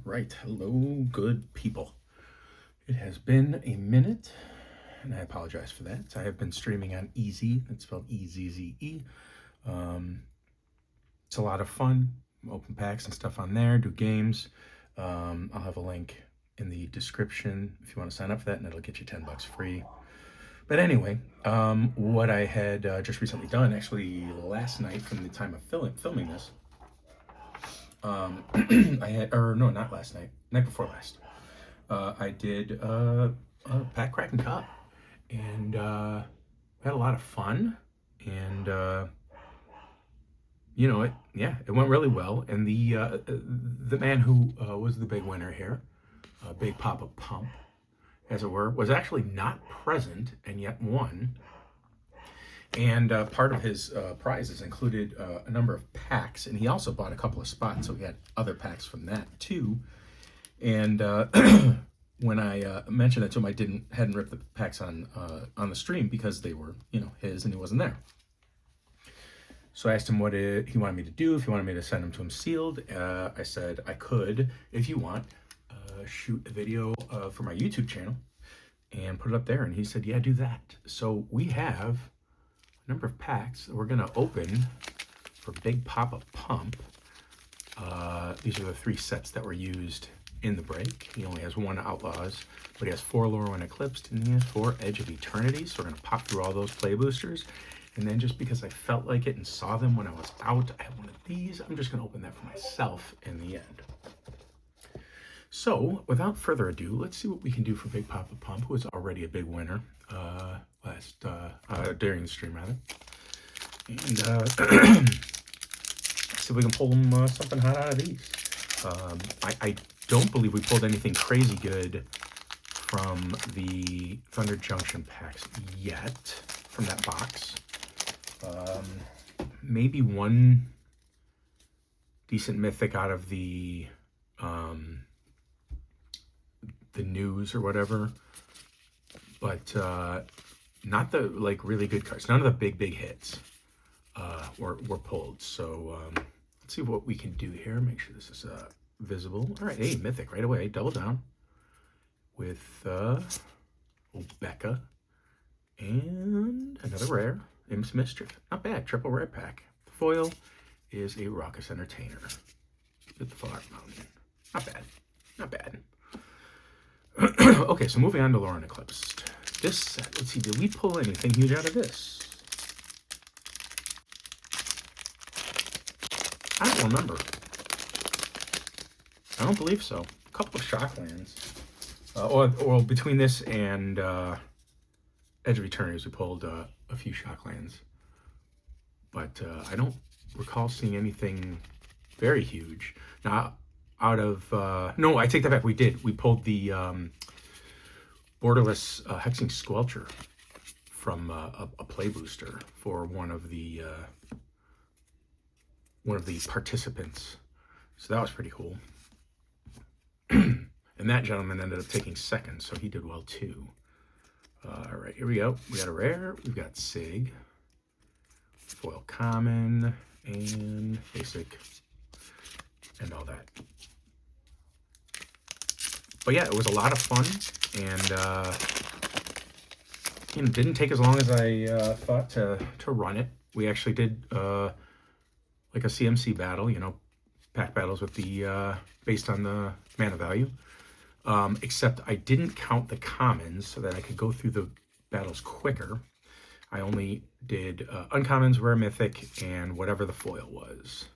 Right, hello, good people. It has been a minute, and I apologize for that. I have been streaming on Easy. It's spelled E-Z-Z-E. It's a lot of fun. Open packs and stuff on there. Do games. I'll have a link in the description if you want to sign up for that, and it'll get you $10 free. But anyway, what I had just recently done, actually last night from the time of filming this, I had, or no, not last night, night before last. I did a Pack Crackin Cup, and had a lot of fun, and it went really well. And the man who was the big winner here, Big Papa Pump, as it were, was actually not present and yet won. And part of his prizes included a number of packs, and he also bought a couple of spots, so we had other packs from that too. And when I mentioned it to him, I hadn't ripped the packs on the stream because they were, his, and he wasn't there. So I asked him what he wanted me to do, if he wanted me to send them to him sealed. I said I could, if you want, shoot a video for my YouTube channel and put it up there. And he said, yeah, do that. So we have a number of packs that we're going to open for Big Papa Pump. These are the 3 sets that were used in the break. He only has 1 Outlaws, but he has 4 Lure and Eclipsed, and he has 4 Edge of Eternity. So we're going to pop through all those play boosters. And then just because I felt like it and saw them when I was out, I had one of these. I'm just going to open that for myself in the end. So without further ado, let's see what we can do for Big Papa Pump, who was already a big winner during the stream, rather. And see if we can pull him something hot out of these. I don't believe we pulled anything crazy good from the Thunder Junction packs yet, from that box. Maybe one decent mythic out of the news or whatever, but not the really good cards. None of the big hits were pulled. So let's see what we can do here. Make sure this is visible. All right, hey, mythic right away. Double down with Becca and another rare. Imps Mischief. Not bad. Triple rare pack. The foil is a Raucous Entertainer. With the Far Mountain. Not bad. Not bad. Okay, so moving on to Lure and Eclipsed. This set, let's see, did we pull anything huge out of this? I don't remember. I don't believe so. A couple of Shocklands. Or between this and Edge of Eternities, we pulled a few Shocklands. But I don't recall seeing anything very huge. Now, out of... no, I take that back. We did. We pulled the Borderless Hexing Squelcher from a play booster for one of the participants. So that was pretty cool. And that gentleman ended up taking second, so he did well too. All right, here we go. We got a rare. We've got Sig, foil common, and basic, and all that. But yeah, it was a lot of fun, and didn't take as long as I thought to run it. We actually did like a CMC battle, pack battles with the based on the mana value. Except I didn't count the commons so that I could go through the battles quicker. I only did uncommons, rare mythic, and whatever the foil was.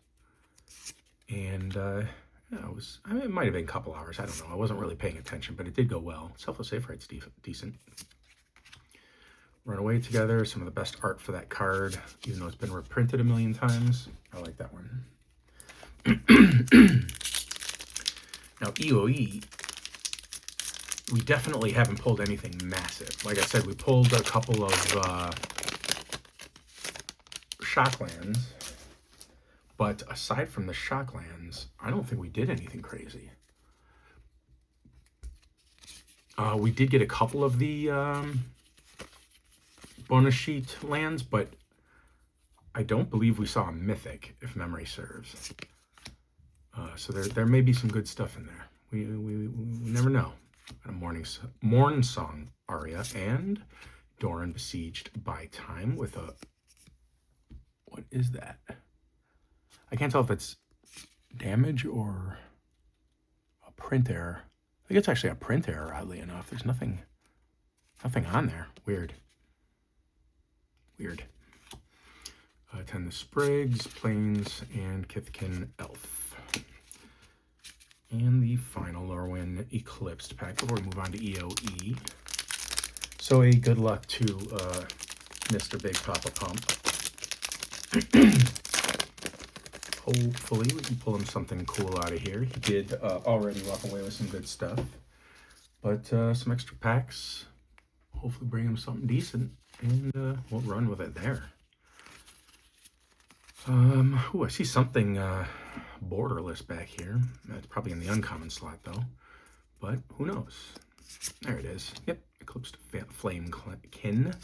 And it might have been a couple hours. I don't know. I wasn't really paying attention, but it did go well. Selfless Safe Right's decent. Runaway Together, some of the best art for that card, even though it's been reprinted a million times. I like that one. Now, EOE, we definitely haven't pulled anything massive. Like I said, we pulled a couple of Shocklands, but aside from the Shocklands, I don't think we did anything crazy. We did get a couple of the bonus sheet lands, but I don't believe we saw a mythic, if memory serves. So there may be some good stuff in there. We never know. A morn song aria and Doran besieged by time with a, what is that? I can't tell if it's damage or a print error. I think it's actually a print error, oddly enough. There's nothing on there. Weird. Attend the Sprigs, Plains, and Kithkin Elf. And the final Lorwyn Eclipsed pack before we move on to EOE. So a good luck to Mr. Big Papa Pump. Hopefully we can pull him something cool out of here. He did already walk away with some good stuff. But some extra packs. Hopefully bring him something decent. And we'll run with it there. I see something borderless back here. That's probably in the uncommon slot, though. But who knows? There it is. Yep, Eclipsed Flamekin.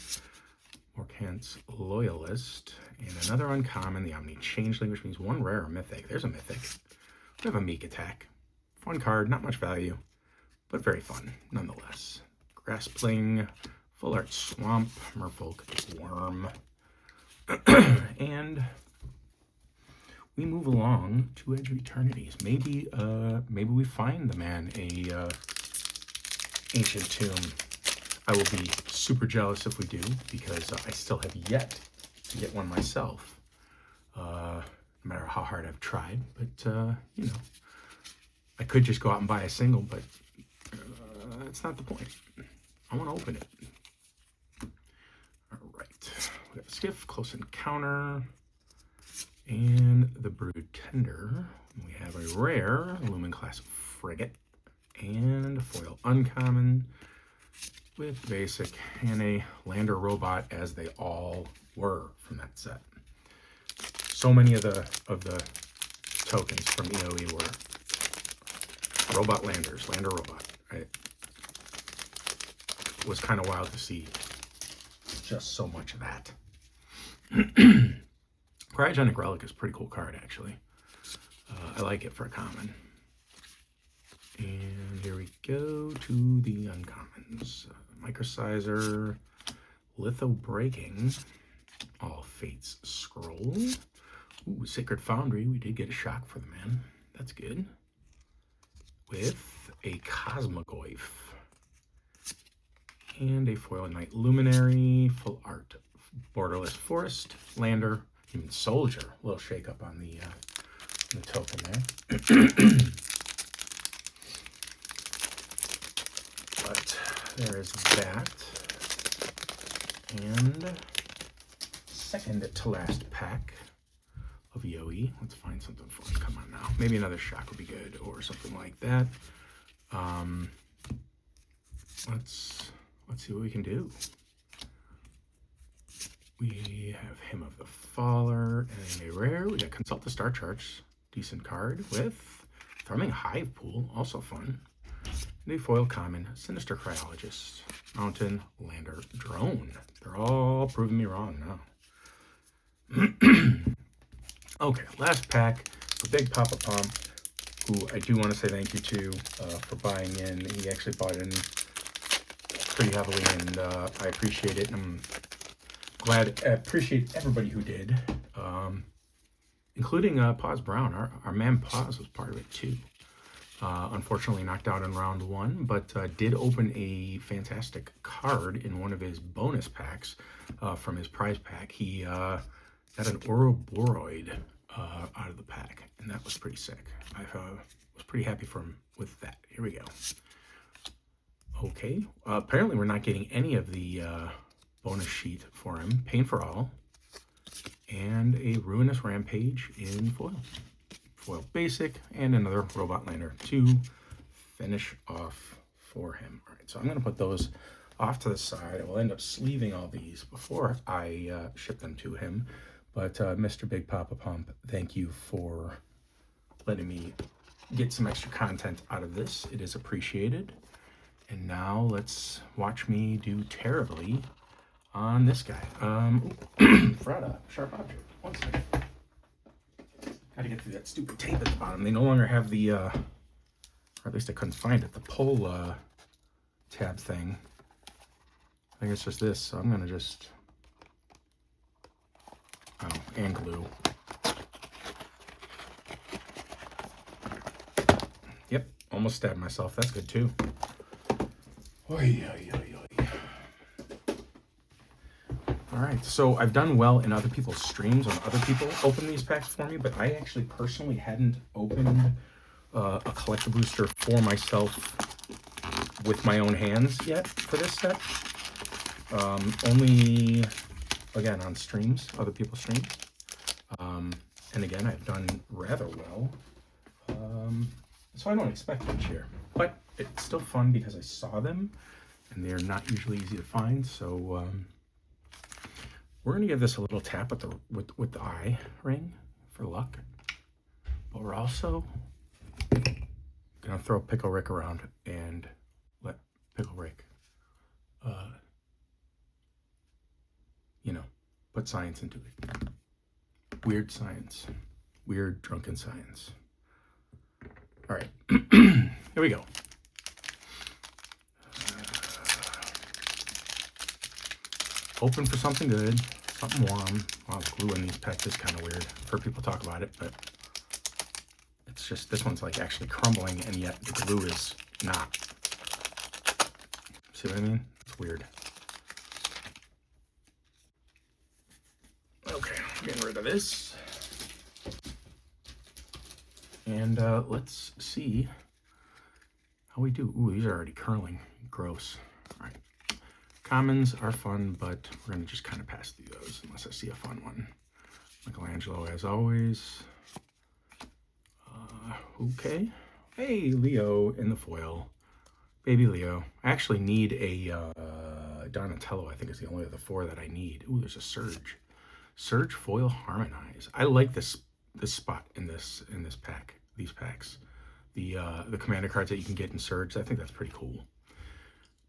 Morkant's Loyalist. And another uncommon, the Omni Changeling, which means one rare or mythic. There's a mythic. We have a Meek Attack. Fun card, not much value, but very fun, nonetheless. Graspling, Full Art Swamp, Merfolk Worm. And we move along to Edge of Eternities. Maybe we find the man a ancient tomb. I will be super jealous if we do, because I still have yet to get one myself. No matter how hard I've tried, but you know, I could just go out and buy a single, but that's not the point. I want to open it. All right, we got Skiff, Close Encounter, and the Brood Tender. We have a rare Lumen class frigate and a foil uncommon with basic and a lander robot, as they all were from that set. So many of the tokens from EOE were robot landers, lander robot. It was kind of wild to see just so much of that. Cryogenic Relic is a pretty cool card, actually. I like it for a common. And here we go to the uncommons. Microsizer, Litho Breaking, All Fates Scroll. Ooh, Sacred Foundry. We did get a shock for the man. That's good. With a Cosmogoyf. And a Foil Knight Luminary, Full Art Borderless Forest, Lander, even Soldier. A little shake up on the token there. But there is that. And second to last pack of EOE. Let's find something for us. Come on now. Maybe another shock would be good, or something like that. Let's see what we can do. We have Hymn of the Faller and a rare. We got Consult the Star Charts. Decent card with Thrumming Hive Pool. Also fun. And a foil common. Sinister Cryologist. Mountain Lander Drone. They're all proving me wrong now. Okay, last pack for Big Papa Pump, who I do want to say thank you to for buying in. He actually bought in pretty heavily, and I appreciate it. And I appreciate everybody who did, including Paz Brown. Our man Paz was part of it too. Unfortunately knocked out in round one, but did open a fantastic card in one of his bonus packs from his prize pack. He got an Ouroboros out of the pack, and that was pretty sick. I was pretty happy for him with that. Here we go. Okay, apparently we're not getting any of the bonus sheet for him. Pain for All, and a Ruinous Rampage in foil. Foil basic, and another Robot Lander to finish off for him. All right, so I'm going to put those off to the side. I will end up sleeving all these before I ship them to him. But Mr. Big Papa Pump, thank you for letting me get some extra content out of this. It is appreciated. And now let's watch me do terribly on this guy. Forgot a sharp object. One second. Gotta get through that stupid tape at the bottom. They no longer have the Or at least I couldn't find it. The pull tab thing. I think it's just this, so I'm gonna just, oh, and glue. Yep, almost stabbed myself. That's good too. Oy, oy, oy, oy. All right, so I've done well in other people's streams when other people open these packs for me, but I actually personally hadn't opened a collector booster for myself with my own hands yet for this set. Only, again, on streams, other people's streams. And again, I've done rather well. So I don't expect much here, but it's still fun because I saw them and they're not usually easy to find. So we're gonna give this a little tap with the eye ring for luck, but we're also gonna throw Pickle Rick around and let Pickle Rick, you know, put science into it. Weird science, weird drunken science. All right, here we go. Hoping for something good, something warm. Wow, the glue in these packs is kind of weird. I've heard people talk about it, but it's just, this one's like actually crumbling and yet the glue is not. See what I mean? It's weird. Okay, getting rid of this. And let's see how we do. Ooh, these are already curling. Gross. All right. Commons are fun, but we're going to just kind of pass through those unless I see a fun one. Michelangelo, as always. Okay. Hey, Leo in the foil. Baby Leo. I actually need a Donatello. I think it's the only of the four that I need. Ooh, there's a Surge. Surge foil harmonize. I like this spot in this pack. These packs. The commander cards that you can get in Surge. I think that's pretty cool.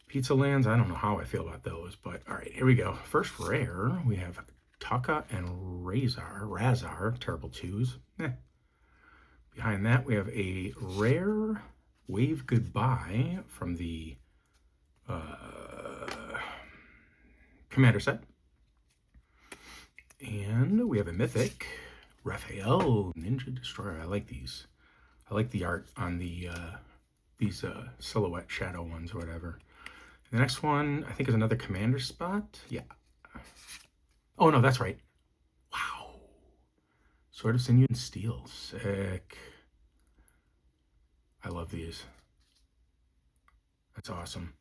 Pizza Lands, I don't know how I feel about those, but all right, here we go. First rare, we have Taka and Razar, terrible twos. Behind that, we have a rare Wave Goodbye from the Commander set. And we have a Mythic, Raphael, Ninja Destroyer. I like these. I like the art on the these silhouette shadow ones or whatever. The next one, I think, is another commander spot. Yeah. Oh, no, that's right. Wow. Sword of Sinew and Steel. Sick. I love these. That's awesome.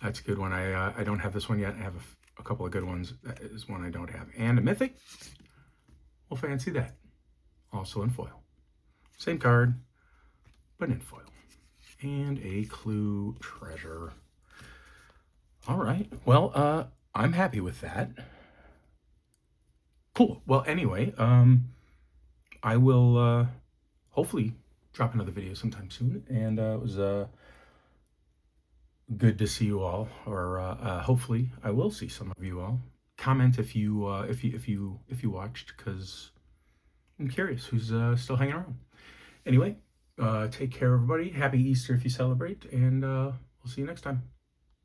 That's a good one. I don't have this one yet. I have a couple of good ones. That is one I don't have. And a Mythic. We'll fancy that. Also in foil. Same card, but in foil. And a Clue Treasure. All right. Well, I'm happy with that. Cool. Well, anyway, I will hopefully drop another video sometime soon. And it was good to see you all, or hopefully I will see some of you all. Comment if you watched, because I'm curious who's still hanging around. Anyway. Take care, everybody. Happy Easter if you celebrate, and we'll see you next time.